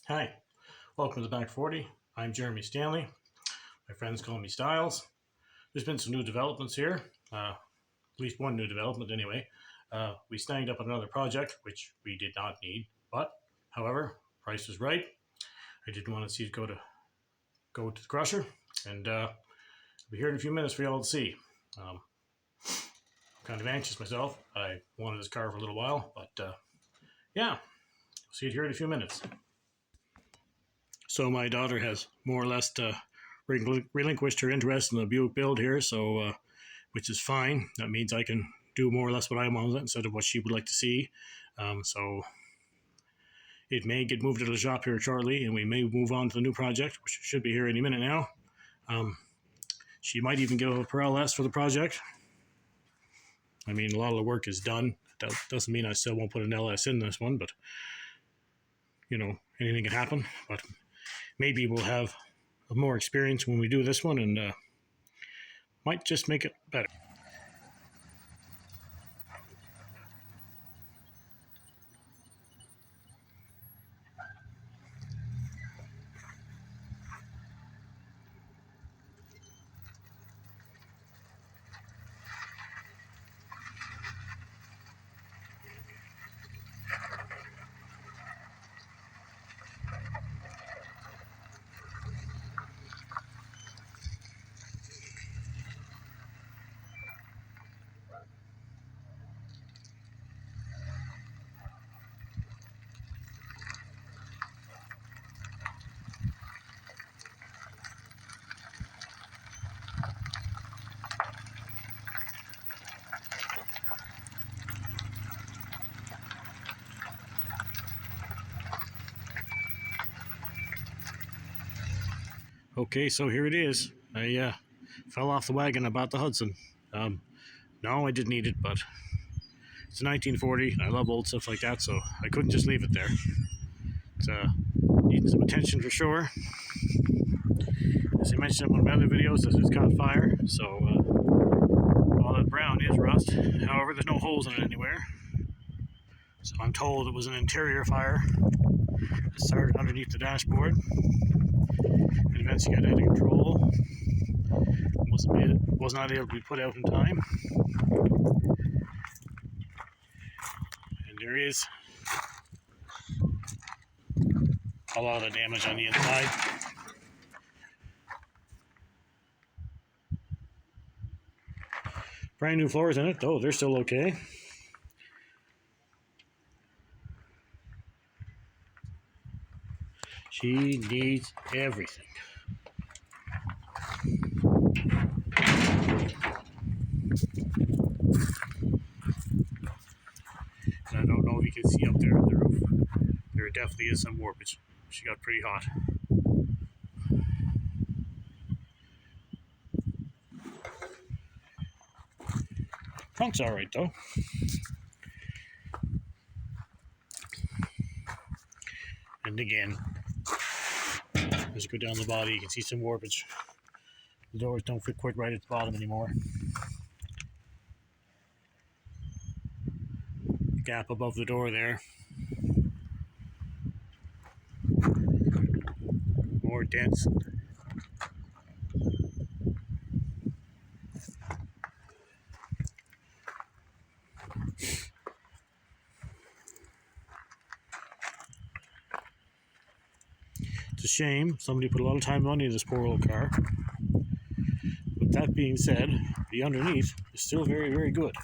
Hi, welcome to the Back 40. I'm Jeremy Stanley. My friends call me Styles. There's been some new developments here, at least one new development anyway. We snagged up another project, which we did not need, but however, price was right. I didn't want to see it go to the crusher, and I'll be here in a few minutes for you all to see. I'm kind of anxious myself. I wanted this car for a little while, but yeah, I'll see it here in a few minutes. So my daughter has more or less relinquished her interest in the Buick build here, so which is fine. That means I can do more or less what I want instead of what she would like to see. So it may get moved to the shop here shortly, and we may move on to the new project, which should be here any minute now. She might even give a per LS for the project. I mean, a lot of the work is done. That doesn't mean I still won't put an LS in this one, but you know, anything can happen. But maybe we'll have more experience when we do this one, and might just make it better. Okay, so here it is. I fell off the wagon about the Hudson. No, I didn't need it, but it's a 1940, and I love old stuff like that, so I couldn't just leave it there. It's needing some attention for sure. As I mentioned in one of my other videos, this has caught fire, so all that brown is rust. However, there's no holes in it anywhere. So I'm told it was an interior fire. It started underneath the dashboard and eventually got out of control. Was not able to be put out in time. And there is a lot of damage on the inside. Brand new floors in it, though they're still okay. She needs everything. And I don't know if you can see up there at the roof. There definitely is some warpage. She got pretty hot. Trunk's alright though. And again, as you go down the body, you can see some warpage. The doors don't fit quite right at the bottom anymore. The gap above the door there. More dents. It's a shame. Somebody put a lot of time and money in this poor old car. But that being said, the underneath is still very, very good.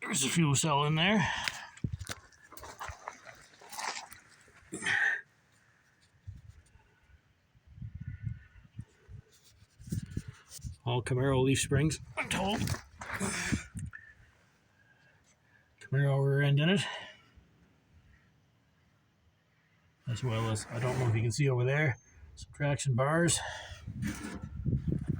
There's a fuel cell in there. All Camaro leaf springs, I'm told. Camaro rear end in it. As well as, I don't know if you can see over there, some traction bars.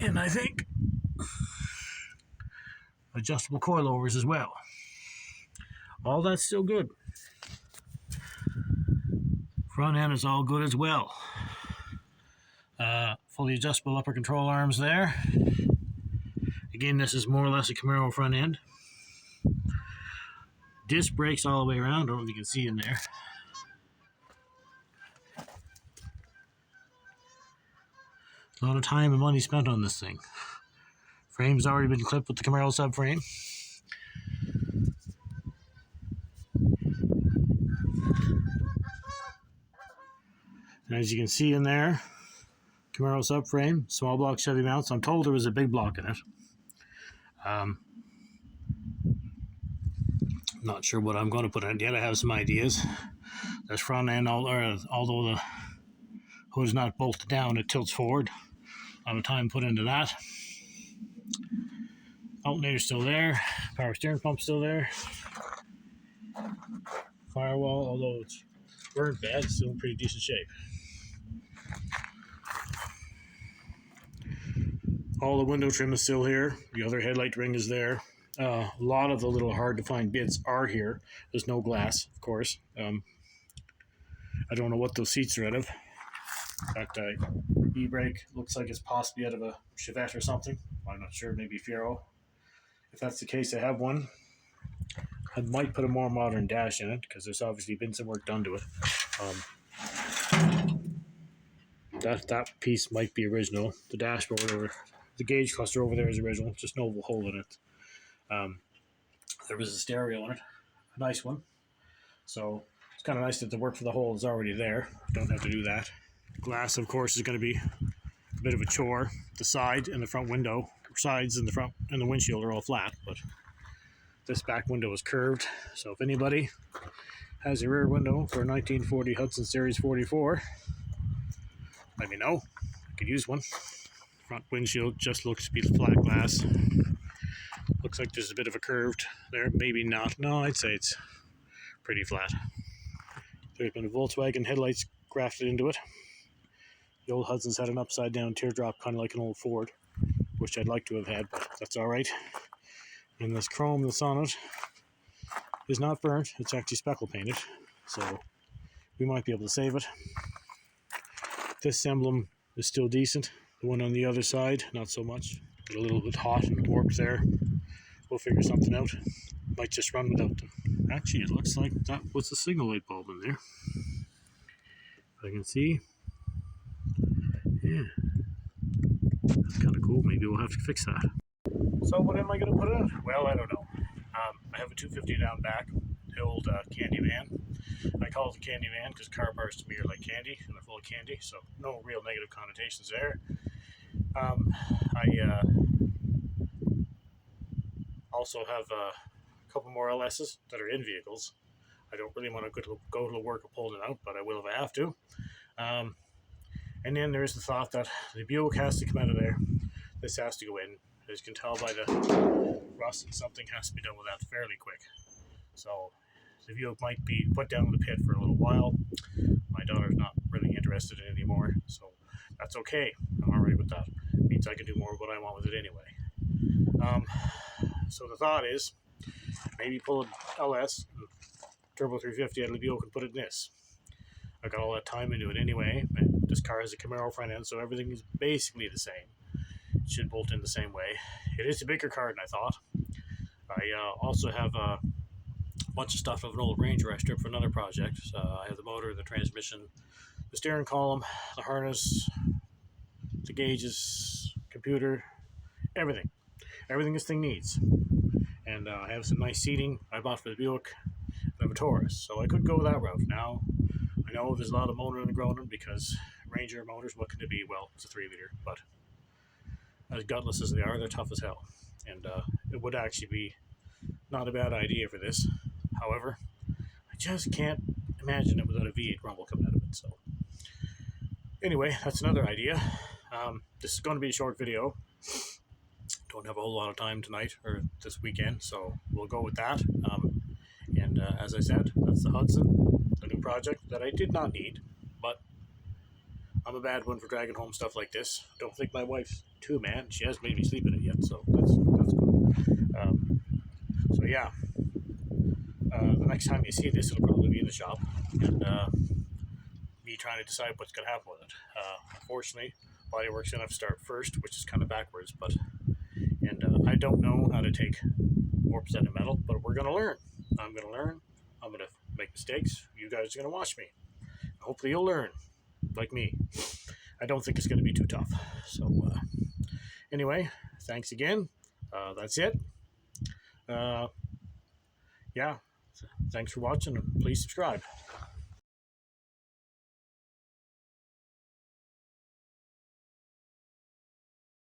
And I think adjustable coilovers as well. All that's still good. Front end is all good as well. Fully adjustable upper control arms there. Again, this is more or less a Camaro front end. Disc brakes all the way around. I don't know if you can see in there. A lot of time and money spent on this thing. Frame's already been clipped with the Camaro subframe. And as you can see in there, Camaro subframe, small block Chevy mounts. I'm told there was a big block in it. I'm not sure what I'm going to put in it yet. I have some ideas. There's front end, although the hood is not bolted down, it tilts forward. A lot of time put into that. Alternator's still there. Power steering pump still there. Firewall, although it's burnt bad, it's still in pretty decent shape. All the window trim is still here. The other headlight ring is there. A lot of the little hard to find bits are here. There's no glass, of course. I don't know what those seats are out of. In fact, e-brake looks like it's possibly out of a Chevette or something. I'm not sure, maybe Fiero. If that's the case, I have one. I might put a more modern dash in it because there's obviously been some work done to it. That piece might be original. The dashboard or the gauge cluster over there is original, just no hole in it. There was a stereo in it, a nice one. So it's kind of nice that the work for the hole is already there. Don't have to do that. The glass, of course, is going to be a bit of a chore. The side and the front window, sides and the front and the windshield are all flat, but this back window is curved. So if anybody has a rear window for a 1940 Hudson Series 44, let me know. I could use one. Front windshield just looks to be flat glass. Looks like there's a bit of a curved there. Maybe not. No, I'd say it's pretty flat. There's been a Volkswagen headlights grafted into it. The old Hudson's had an upside down teardrop, kind of like an old Ford, which I'd like to have had, but that's all right. And this chrome that's on it is not burnt. It's actually speckle painted, so we might be able to save it. This emblem is still decent. The one on the other side, not so much. A little bit hot and warped there. We'll figure something out. Might just run without them. Actually, it looks like that was the signal light bulb in there. If I can see. Yeah. That's kind of cool. Maybe we'll have to fix that. So what am I going to put in it? Well, I don't know. I have a 250 down back, the old candy van. I call it the candy van because car bars to me are like candy and they're full of candy, so no real negative connotations there. I also have a couple more LSs that are in vehicles. I don't really want to go to the work of pulling it out, but I will if I have to. And then there's the thought that the Buick has to come out of there. This has to go in. As you can tell by the rust, something has to be done with that fairly quick. So the Buick might be put down in the pit for a little while. My daughter's not really interested in it anymore, so that's okay. I'm alright with that. It means I can do more of what I want with it anyway. So the thought is maybe pull an LS, Turbo 350 out of the Buick and put it in this. I got all that time into it anyway. And this car has a Camaro front end, so everything is basically the same. It should bolt in the same way. It is a bigger car than I thought. I also have a bunch of stuff of an old Ranger I stripped for another project. I have the motor, the transmission, the steering column, the harness, the gauges, computer, everything. Everything this thing needs. And I have some nice seating I bought for the Buick. I have a Taurus, so I could go that route. Now, I know there's a lot of moaning and groaning because Ranger motors, what can it be? Well, it's a 3-liter, but as gutless as they are, they're tough as hell. And it would actually be not a bad idea for this. However, I just can't imagine it without a V8 rumble coming out of it. So anyway, that's another idea. This is going to be a short video. Don't have a whole lot of time tonight or this weekend, so we'll go with that. And as I said, that's the Hudson, the new project that I did not need, but I'm a bad one for dragging home stuff like this. Don't think my wife's too mad. She hasn't made me sleep in it yet, so that's good. So yeah, the next time you see this, it'll probably be in the shop. And me trying to decide what's going to happen with it. Unfortunately, Bodywork's going to have to start first, which is kind of backwards. I don't know how to take 4% of metal, but we're going to learn. I'm going to learn. I'm going to make mistakes. You guys are going to watch me. Hopefully you'll learn, like me. I don't think it's going to be too tough. So anyway, thanks again. That's it. Yeah, thanks for watching. Please subscribe.